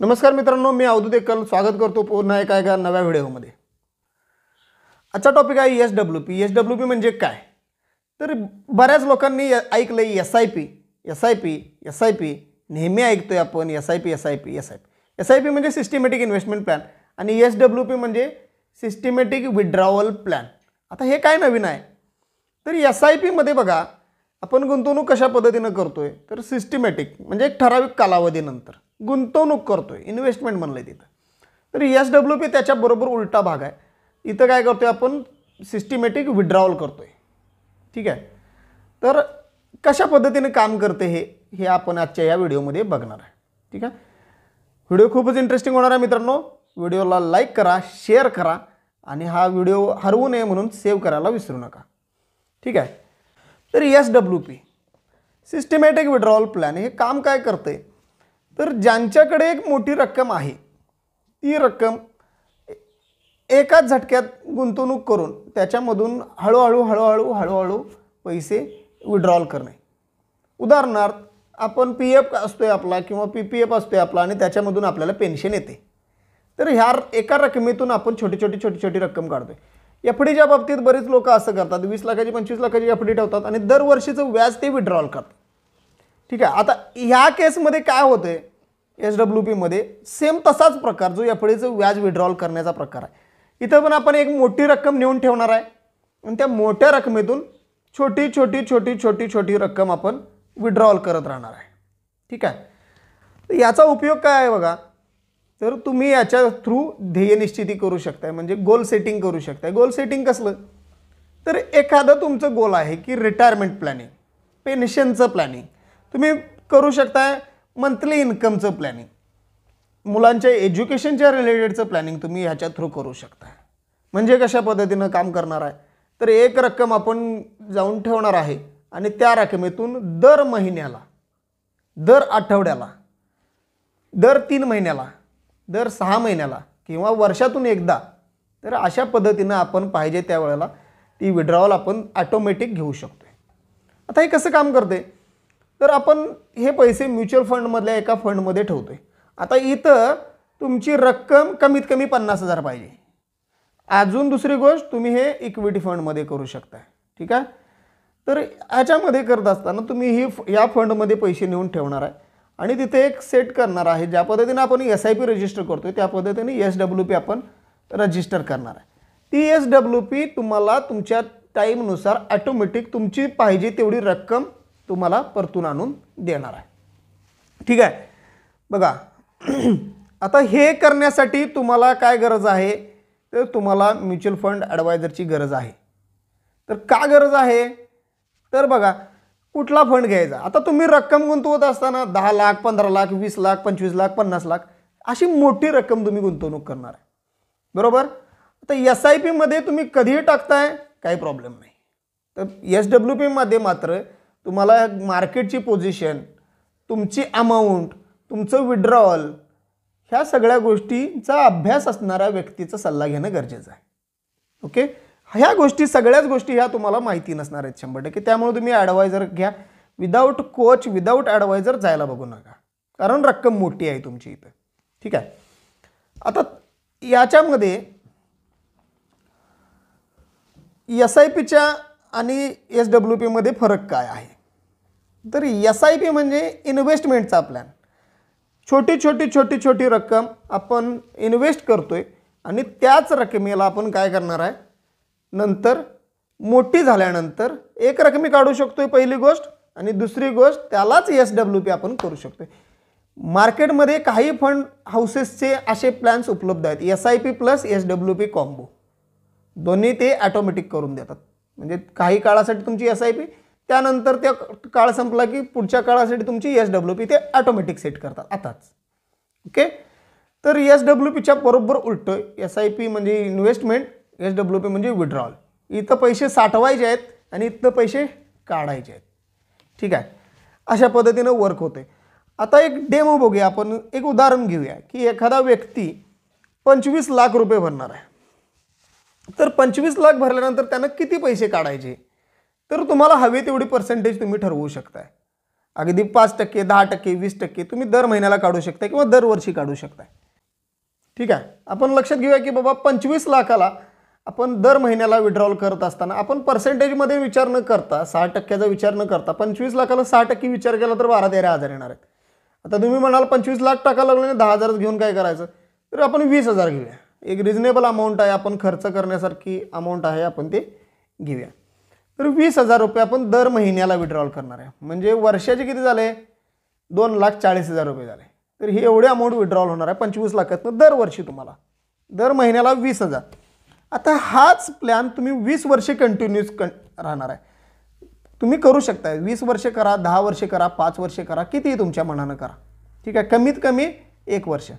नमस्कार मित्रांनो, मी अवधूत एकल स्वागत करतो पुन्हा एका नव्या व्हिडिओमध्ये। आजचा टॉपिक आहे एसडब्ल्यूपी। एसडब्ल्यूपी म्हणजे काय? तर बऱ्याच लोकांनी ऐकलं एसआयपी एसआयपी एसआयपी, नेहमी ऐकतोय आपण एसआयपी एसआयपी एसआयपी। एसआयपी म्हणजे सिस्टमॅटिक इन्व्हेस्टमेंट प्लॅन आणि एसडब्ल्यूपी म्हणजे सिस्टमॅटिक विड्रॉवल प्लॅन। आता हे काय नवीन आहे? तर एसआयपी मध्ये बघा, आपण गुंतवणूक कशा पद्धतीने करतोय, तर सिस्टमॅटिक म्हणजे एक ठराविक कालावधीनंतर गुंतवणूक करतोय, इन्व्हेस्टमेंट म्हणलंय तिथं। तर एसडब्ल्यूपी त्याच्या बरोबर उलटा भाग आहे। इथं काय करतोय आपण? सिस्टमॅटिक विड्रॉवल करतोय। ठीक आहे, तर कशा पद्धतीने काम करते हे आपण आजच्या या व्हिडिओमध्ये बघणार आहे। ठीक आहे, व्हिडिओ खूपच इंटरेस्टिंग होणार आहे मित्रांनो। व्हिडिओला लाईक करा, शेअर करा आणि हा व्हिडिओ हरवू नये म्हणून सेव्ह करायला विसरू नका। ठीक आहे, तर एसडब्ल्यूपी सिस्टमॅटिक विड्रॉवल प्लॅन हे काम काय करते? तर ज्यांच्याकडे एक मोठी रक्कम आहे, ती रक्कम एकाच झटक्यात गुंतवणूक करून त्याच्यामधून हळूहळू पैसे विड्रॉल करणे। उदाहरणार्थ, आपण पीएफ असतोय आपला किंवा पीपीएफ असतोय आपला आणि त्याच्यामधून आपल्याला पेन्शन येते। तर ह्या एका रकमेतून आपण छोटी रक्कम काढतोय। एफडीच्या बाबतीत बरेच लोक असं करतात, 20 लाखाची 25 लाखाची एफडी ठेवतात आणि दरवर्षीचं व्याज ते विड्रॉल करतात। ठीक आहे, आता ह्या केसमध्ये काय होतंय? एसडब्ल्यूपी मध्ये सेम तसाच प्रकार, जो एफडीचं व्याज विड्रॉल करण्याचा प्रकार आहे। इथं पण आपण एक मोठी रक्कम नेऊन ठेवणार आहे आणि त्या मोठ्या रकमेतून छोटी रक्कम आपण विड्रॉल करत राहणार आहे। ठीक आहे, तर याचा उपयोग काय आहे बघा, तर तुम्ही याच्या थ्रू ध्येय निश्चिती करू शकताय, म्हणजे गोल सेटिंग करू शकताय। गोल सेटिंग कसलं? तर एखादं तुमचं गोल आहे की रिटायरमेंट प्लॅनिंग, पेन्शनचं प्लॅनिंग तुम्ही करू शकताय, मंथली इन्कमचं प्लॅनिंग, मुलांच्या एज्युकेशनच्या रिलेटेडचं प्लॅनिंग तुम्ही ह्याच्या थ्रू करू शकता। म्हणजे कशा पद्धतीनं काम करणार आहे? तर एक रक्कम आपण जाऊन ठेवणार आहे आणि त्या रकमेतून दर महिन्याला, दर आठवड्याला, दर 3 महिन्याला, दर 6 महिन्याला किंवा वर्षातून एकदा, तर अशा पद्धतीनं आपण पाहिजे त्यावेळेला ती विड्रॉवल आपण ऑटोमॅटिक घेऊ शकतो। आता हे कसं काम करते? तर आपण हे पैसे म्युच्युअल फंडमधल्या एका फंडमध्ये ठेवतोय। आता इथं तुमची रक्कम कमीत कमी 50,000 पाहिजे। अजून दुसरी गोष्ट, तुम्ही हे इक्विटी फंडमध्ये करू शकताय। ठीक आहे, तर ह्याच्यामध्ये करत असताना तुम्ही या फंडमध्ये पैसे नेऊन ठेवणार आहे आणि तिथे एक सेट करणार आहे। ज्या पद्धतीने आपण एसआयपी रजिस्टर करतोय त्या पद्धतीने एसडब्ल्यूपी आपण रजिस्टर करणार आहे। ती एसडब्ल्यूपी तुम्हाला तुमच्या टाईमनुसार ऑटोमॅटिक तुमची पाहिजे तेवढी रक्कम तुम्हाला परतून आणून देणार आहे। ठीक आहे, बघा आता हे करण्यासाठी तुम्हाला काय गरज आहे? तर तुम्हाला म्युच्युअल फंड ॲडवायझरची गरज आहे। तर का गरज आहे? तर बघा, कुठला फंड घ्यायचा? आता तुम्ही रक्कम गुंतवत असताना 10 लाख, 15 लाख, 20 लाख, 25 लाख, 50 लाख अशी मोठी रक्कम तुम्ही गुंतवणूक करणार आहे, बरोबर? आता एसआयपी मध्ये तुम्ही कधीही टाकताय, काही प्रॉब्लेम नाही। तर एसडब्ल्यूपी मध्ये मात्र तुम्हाला मार्केटची पोझिशन, तुमची अमाऊंट, तुमचं विड्रॉवल, ह्या सगळ्या गोष्टींचा अभ्यास असणाऱ्या व्यक्तीचा सल्ला घेणं गरजेचं आहे। ओके, ह्या गोष्टी, सगळ्याच गोष्टी ह्या तुम्हाला माहिती नसणार आहेत 100%। त्यामुळे तुम्ही ॲडवायझर घ्या, विदाऊट कोच, विदाऊट ॲडवायझर जायला बघू नका, कारण रक्कम मोठी आहे तुमची इथं। ठीक आहे, आता याच्यामध्ये एसआयपीच्या आणि एसडब्ल्यूपी मध्ये फरक काय आहे? तर एसआयपी म्हणजे इन्व्हेस्टमेंटचा प्लॅन। छोटी रक्कम आपण इन्व्हेस्ट करतोय आणि त्याच रकमेला आपण काय करणार आहे? नंतर मोठी झाल्यानंतर एक रकमी काढू शकतोय, पहिली गोष्ट, आणि दुसरी गोष्ट त्यालाच एसडब्ल्यूपी आपण करू शकतोय। मार्केटमध्ये काही फंड हाऊसेसचे असे प्लॅन्स उपलब्ध आहेत, एसआयपी प्लस एसडब्ल्यूपी कॉम्बो, दोन्ही ते ऑटोमॅटिक करून देतात। म्हणजे काही काळासाठी तुमची एसआयपी, त्यानंतर त्या काळ संपला की पुढच्या काळासाठी तुमची एसडब्ल्यूपी ते ऑटोमॅटिक सेट करतात आताच। ओके, तर एसडब्ल्यूपीच्या बरोबर उलट, एसआयपी म्हणजे इन्व्हेस्टमेंट, एसडब्ल्यूपी म्हणजे विड्रॉल। इथं पैसे साठवायचे आहेत आणि इथं पैसे काढायचे आहेत। ठीक आहे, अशा पद्धतीनं वर्क होते। आता एक डेमो बघूया आपण, एक उदाहरण घेऊया की एखादा व्यक्ती 25 लाख रुपये भरणार आहे। तर 25 लाख भरल्यानंतर त्यानं किती पैसे काढायचे? तर तुम्हाला हवे तेवढी पर्सेंटेज तुम्ही ठरवू शकताय। अगदी 5%, 10%, 20% तुम्ही दर महिन्याला काढू शकता किंवा दरवर्षी काढू शकता. ठीक आहे. आपण लक्षात घेऊया की बाबा 25 लाखाला आपण दर महिन्याला विड्रॉल करत असताना आपण पर्सेंटेजमध्ये विचार न करता 6%चा विचार न करता 25 लाखाला 6% विचार केला तर 12-13,000 येणार आहेत. आता तुम्ही म्हणाल 25 लाख टाका लागले 10,000 घेऊन काय करायचं, तर आपण 20,000 घेऊया. एक रिजनेबल अमाऊंट आहे, आपण खर्च करण्यासारखी अमाऊंट आहे, आपण ते घेऊया. तर 20,000 रुपये आपण दर महिन्याला विड्रॉल करणार आहे. म्हणजे वर्षाचे किती झाले, 2,40,000 रुपये झाले. तर हे एवढे अमाऊंट विड्रॉल होणार आहे 25 लाखातनं दरवर्षी तुम्हाला, दर महिन्याला 20,000. आता हाच प्लॅन तुम्ही 20 वर्षे कंटिन्यूस राहणार आहे. तुम्ही करू शकता, 20 वर्षे करा, 10 वर्षे करा, 5 वर्षे करा, कितीही तुमच्या मनानं करा. ठीक आहे. कमीत कमी 1 वर्ष,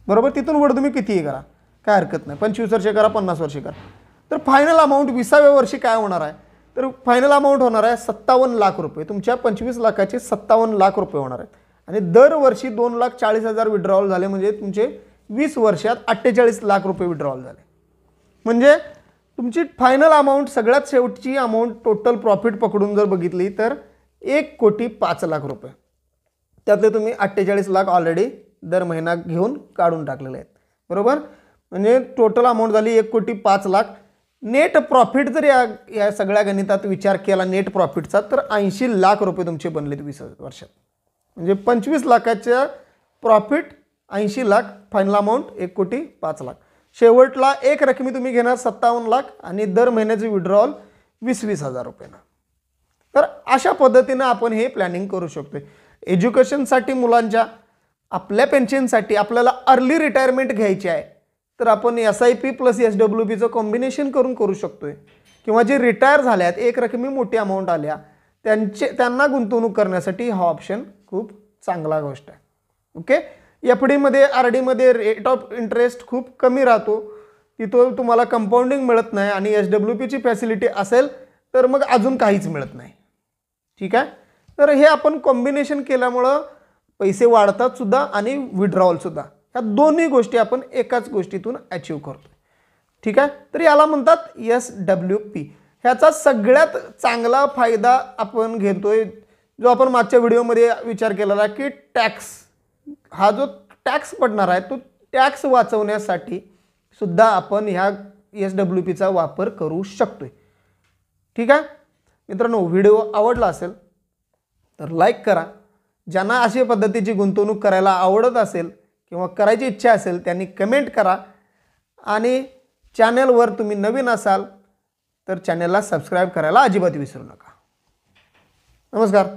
बरोबर. तिथून वर तुम्ही कितीही करा, काय हरकत नाही. 25 वर्षे करा, 50 वर्षे करा. तर फायनल अमाऊंट 20व्या वर्षी काय होणार आहे, तर फायनल अमाऊंट होणार आहे 57 लाख रुपये. तुमच्या 25 लाखाचे 57 लाख रुपये होणार आहेत. आणि दरवर्षी 2,40,000 विड्रॉल झाले म्हणजे तुमचे 20 वर्षात 48 लाख रुपये विड्रॉल झाले. म्हणजे तुमची फायनल अमाऊंट, सगळ्यात शेवटची अमाऊंट टोटल प्रॉफिट पकडून जर बघितली तर 1,05,00,000 रुपये. त्यातले तुम्ही 48 लाख ऑलरेडी दर महिना घेऊन काढून टाकलेले आहेत, बरोबर. म्हणजे टोटल अमाऊंट झाली 1,05,00,000. नेट प्रॉफिट जर या सगळ्या गणितात विचार केला नेट प्रॉफिटचा, तर 80 लाख रुपये तुमचे बनलेत 20 वर्षात. म्हणजे 25 लाखाच्या प्रॉफिट 80 लाख, फायनल अमाऊंट 1,05,00,000. शेवटला एक रकमी तुम्ही घेणार 57 लाख आणि दर महिन्याचे विड्रॉल 20,000 रुपये. तर अशा पद्धतीनं आपण हे प्लॅनिंग करू शकतो. एज्युकेशनसाठी मुलांच्या, आपल्या पेन्शनसाठी आपल्याला अर्ली रिटायरमेंट घ्यायची आहे तर आपण SIP प्लस SWPचं कॉम्बिनेशन करून करू शकतोय. किंवा जे रिटायर झाले आहेत, एक रकमी मोठी अमाऊंट आल्या, त्यांना गुंतवणूक करण्यासाठी हा ऑप्शन खूप चांगला गोष्ट आहे. ओके. FDमध्ये RDमध्ये रेट ऑफ इंटरेस्ट खूप कमी राहतो, तिथं तुम्हाला कंपाऊंडिंग मिळत नाही आणि SWPची फॅसिलिटी असेल तर मग अजून काहीच मिळत नाही. ठीक आहे. तर हे आपण कॉम्बिनेशन केल्यामुळं पैसे वाढतात सुद्धा आणि विड्रॉल सुद्धा, ह्या दोन्ही गोष्टी आपण एकाच गोष्टीतून अचीव करतो. ठीक आहे. तर याला म्हणतात SWP. ह्याचा सगळ्यात चांगला फायदा आपण घेतोय, जो आपण मागच्या व्हिडिओमध्ये विचार केलेला की टॅक्स, हा जो टॅक्स पडणार आहे तो टॅक्स वाचवण्यासाठी सुद्धा आपण ह्या SWPचा वापर करू शकतोय. ठीक आहे मित्रांनो, व्हिडिओ आवडला असेल तर लाईक करा. ज्यांना अशा पद्धतीची गुंतवणूक करायला आवडत असेल किंवा करायची इच्छा असेल त्यांनी कमेंट करा. आणि चॅनलवर तुम्ही नवीन असाल तर चॅनलला सबस्क्राईब करायला अजिबात विसरू नका. नमस्कार.